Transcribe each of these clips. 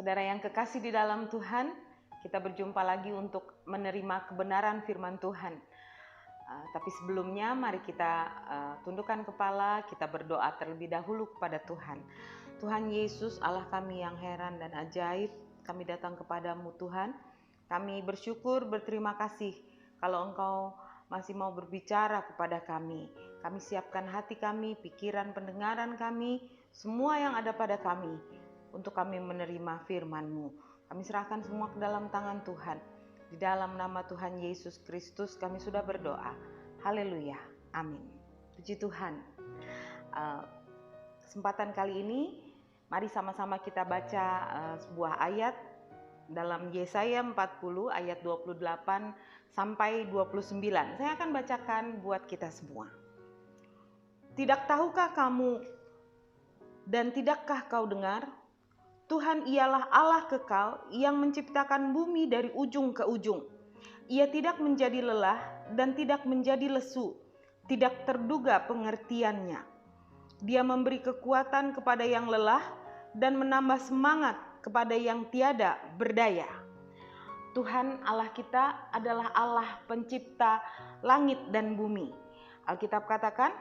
Saudara yang kekasih di dalam Tuhan, kita berjumpa lagi untuk menerima kebenaran firman Tuhan. Tapi sebelumnya mari kita tundukkan kepala, kita berdoa terlebih dahulu kepada Tuhan. Tuhan Yesus, Allah kami yang heran dan ajaib, kami datang kepadamu Tuhan. Kami bersyukur, berterima kasih kalau Engkau masih mau berbicara kepada kami. Kami siapkan hati kami, pikiran, pendengaran kami, semua yang ada pada kami, untuk kami menerima firman-Mu. Kami serahkan semua ke dalam tangan Tuhan. Di dalam nama Tuhan Yesus Kristus kami sudah berdoa. Haleluya. Amin. Puji Tuhan. Kesempatan kali ini, mari sama-sama kita baca sebuah ayat dalam Yesaya 40 ayat 28 sampai 29. Saya akan bacakan buat kita semua. Tidak tahukah kamu dan tidakkah kau dengar? Tuhan ialah Allah kekal yang menciptakan bumi dari ujung ke ujung. Ia tidak menjadi lelah dan tidak menjadi lesu, tidak terduga pengertiannya. Dia memberi kekuatan kepada yang lelah dan menambah semangat kepada yang tiada berdaya. Tuhan Allah kita adalah Allah pencipta langit dan bumi. Alkitab katakan,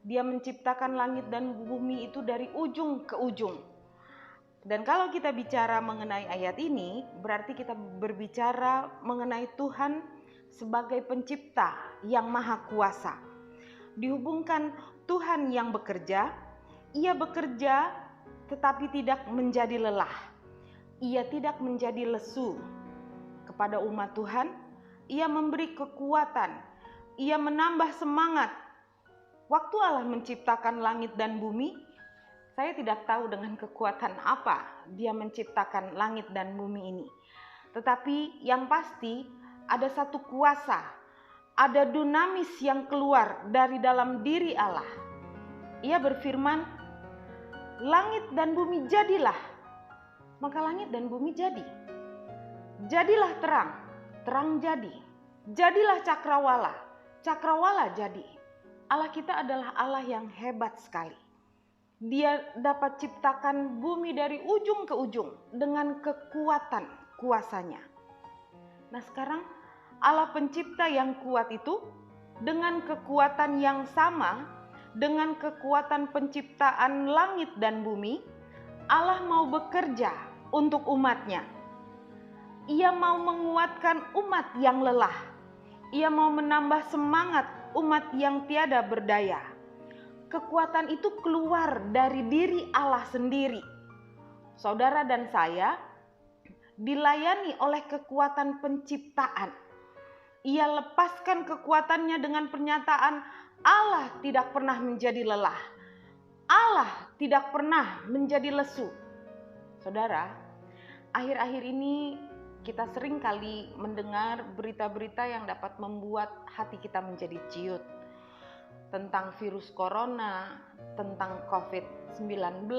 Dia menciptakan langit dan bumi itu dari ujung ke ujung. Dan kalau kita bicara mengenai ayat ini, berarti kita berbicara mengenai Tuhan sebagai pencipta yang maha kuasa. Dihubungkan Tuhan yang bekerja, Ia bekerja tetapi tidak menjadi lelah. Ia tidak menjadi lesu. Kepada umat Tuhan, Ia memberi kekuatan, Ia menambah semangat. Waktu Allah menciptakan langit dan bumi, saya tidak tahu dengan kekuatan apa Dia menciptakan langit dan bumi ini. Tetapi yang pasti ada satu kuasa, ada dunamis yang keluar dari dalam diri Allah. Ia berfirman, langit dan bumi jadilah. Maka langit dan bumi jadi. Jadilah terang, terang jadi. Jadilah cakrawala, cakrawala jadi. Allah kita adalah Allah yang hebat sekali. Dia dapat ciptakan bumi dari ujung ke ujung dengan kekuatan kuasanya. Nah sekarang Allah pencipta yang kuat itu dengan kekuatan yang sama, dengan kekuatan penciptaan langit dan bumi, Allah mau bekerja untuk umatnya. Ia mau menguatkan umat yang lelah. Ia mau menambah semangat umat yang tiada berdaya. Kekuatan itu keluar dari diri Allah sendiri. Saudara dan saya dilayani oleh kekuatan penciptaan. Ia lepaskan kekuatannya dengan pernyataan, Allah tidak pernah menjadi lelah. Allah tidak pernah menjadi lesu. Saudara, akhir-akhir ini kita sering kali mendengar berita-berita yang dapat membuat hati kita menjadi ciut. Tentang virus corona, tentang COVID-19,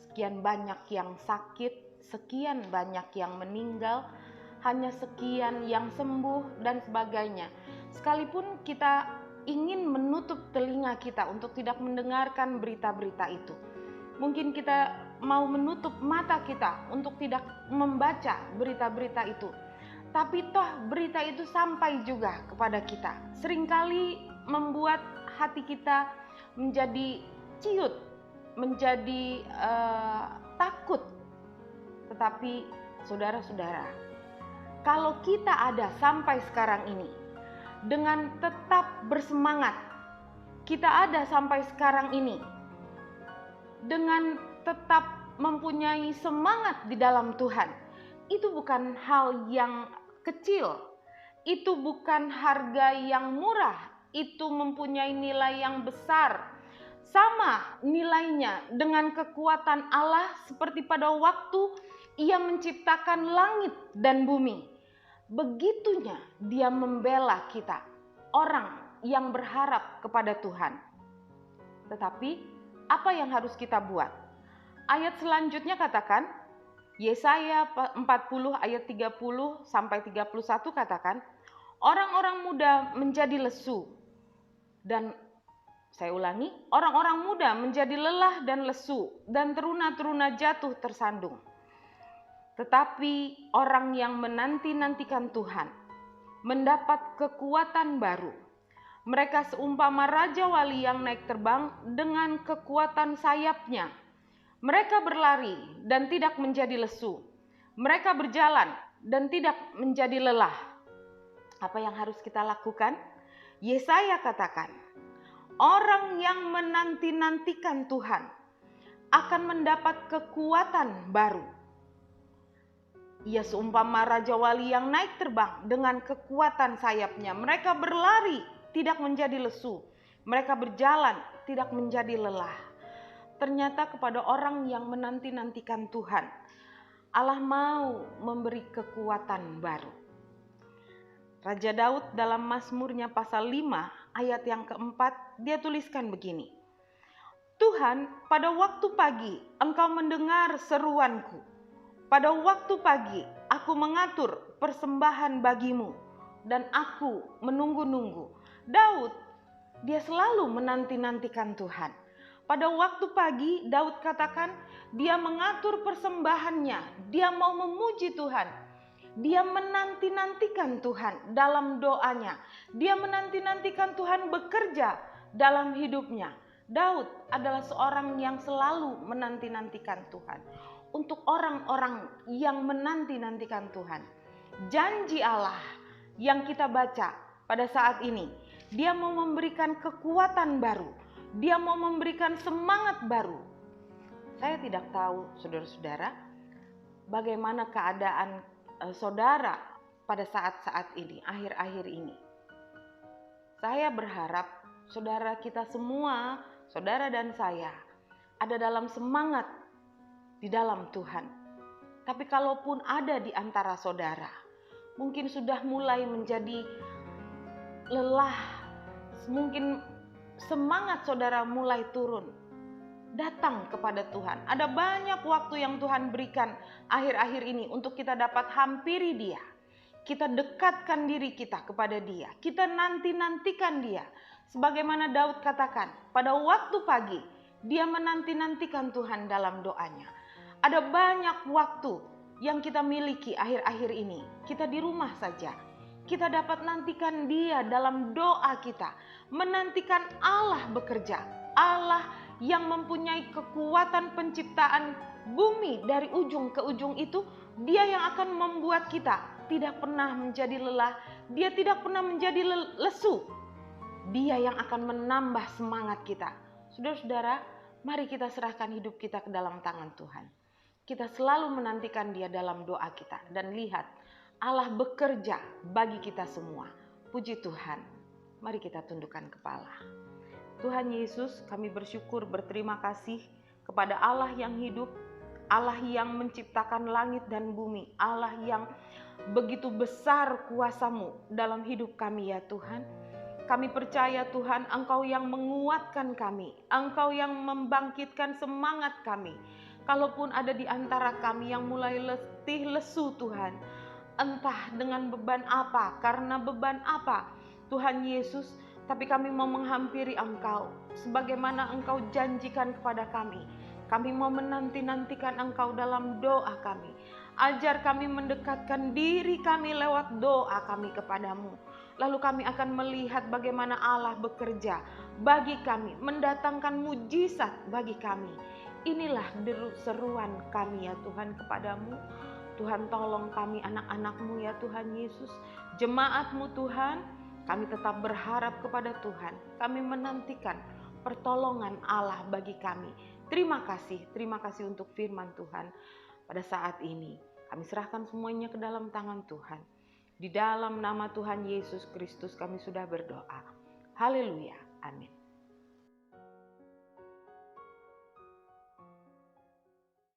sekian banyak yang sakit, sekian banyak yang meninggal, hanya sekian yang sembuh dan sebagainya. Sekalipun kita ingin menutup telinga kita untuk tidak mendengarkan berita-berita itu. Mungkin kita mau menutup mata kita untuk tidak membaca berita-berita itu. Tapi toh berita itu sampai juga kepada kita. Seringkali membuat hati kita menjadi ciut, menjadi takut. Tetapi saudara-saudara, kalau kita ada sampai sekarang ini dengan tetap bersemangat, kita ada sampai sekarang ini dengan tetap mempunyai semangat di dalam Tuhan, itu bukan hal yang kecil, itu bukan harga yang murah. Itu mempunyai nilai yang besar. Sama nilainya dengan kekuatan Allah seperti pada waktu Ia menciptakan langit dan bumi. Begitunya Dia membela kita, orang yang berharap kepada Tuhan. Tetapi apa yang harus kita buat? Ayat selanjutnya katakan, Yesaya 40 ayat 30 sampai 31 katakan, orang-orang muda menjadi lesu. Dan saya ulangi, orang-orang muda menjadi lelah dan lesu, dan teruna-teruna jatuh tersandung. Tetapi orang yang menanti-nantikan Tuhan mendapat kekuatan baru. Mereka seumpama Raja Wali yang naik terbang dengan kekuatan sayapnya. Mereka berlari dan tidak menjadi lesu. Mereka berjalan dan tidak menjadi lelah. Apa yang harus kita lakukan? Yesaya katakan, orang yang menanti-nantikan Tuhan akan mendapat kekuatan baru. Ia seumpama Raja Wali yang naik terbang dengan kekuatan sayapnya. Mereka berlari, tidak menjadi lesu. Mereka berjalan, tidak menjadi lelah. Ternyata kepada orang yang menanti-nantikan Tuhan, Allah mau memberi kekuatan baru. Raja Daud dalam Mazmurnya pasal 5 ayat yang keempat, dia tuliskan begini. Tuhan, pada waktu pagi Engkau mendengar seruanku. Pada waktu pagi aku mengatur persembahan bagimu dan aku menunggu-nunggu. Daud, dia selalu menanti-nantikan Tuhan. Pada waktu pagi Daud katakan dia mengatur persembahannya. Dia mau memuji Tuhan. Dia menanti-nantikan Tuhan dalam doanya. Dia menanti-nantikan Tuhan bekerja dalam hidupnya. Daud adalah seorang yang selalu menanti-nantikan Tuhan. Untuk orang-orang yang menanti-nantikan Tuhan, janji Allah yang kita baca pada saat ini, Dia mau memberikan kekuatan baru, Dia mau memberikan semangat baru. Saya tidak tahu saudara-saudara bagaimana keadaan saudara pada saat-saat ini, akhir-akhir ini. Saya berharap saudara kita semua, saudara dan saya, ada dalam semangat di dalam Tuhan. Tapi kalaupun ada di antara saudara, mungkin sudah mulai menjadi lelah, mungkin semangat saudara mulai turun, datang kepada Tuhan. Ada banyak waktu yang Tuhan berikan akhir-akhir ini untuk kita dapat hampiri Dia. Kita dekatkan diri kita kepada Dia. Kita nanti-nantikan Dia. Sebagaimana Daud katakan, pada waktu pagi dia menanti-nantikan Tuhan dalam doanya. Ada banyak waktu yang kita miliki akhir-akhir ini. Kita di rumah saja. Kita dapat nantikan Dia dalam doa kita. Menantikan Allah bekerja. Allah yang mempunyai kekuatan penciptaan bumi dari ujung ke ujung itu. Dia yang akan membuat kita tidak pernah menjadi lelah. Dia tidak pernah menjadi lesu. Dia yang akan menambah semangat kita. Saudara-saudara, mari kita serahkan hidup kita ke dalam tangan Tuhan. Kita selalu menantikan Dia dalam doa kita. Dan lihat, Allah bekerja bagi kita semua. Puji Tuhan. Mari kita tundukkan kepala. Tuhan Yesus, kami bersyukur, berterima kasih kepada Allah yang hidup, Allah yang menciptakan langit dan bumi, Allah yang begitu besar kuasa-Mu dalam hidup kami ya Tuhan. Kami percaya Tuhan, Engkau yang menguatkan kami, Engkau yang membangkitkan semangat kami. Kalaupun ada di antara kami yang mulai letih lesu Tuhan, entah dengan beban apa, karena beban apa Tuhan Yesus, tapi kami mau menghampiri Engkau sebagaimana Engkau janjikan kepada kami. Kami mau menanti-nantikan Engkau dalam doa kami. Ajar kami mendekatkan diri kami lewat doa kami kepadamu. Lalu kami akan melihat bagaimana Allah bekerja bagi kami, mendatangkan mujizat bagi kami. Inilah seruan kami ya Tuhan kepadamu. Tuhan tolong kami anak-anak-Mu ya Tuhan Yesus. Jemaat-Mu Tuhan, kami tetap berharap kepada Tuhan. Kami menantikan pertolongan Allah bagi kami. Terima kasih untuk firman Tuhan pada saat ini. Kami serahkan semuanya ke dalam tangan Tuhan. Di dalam nama Tuhan Yesus Kristus kami sudah berdoa. Haleluya. Amin.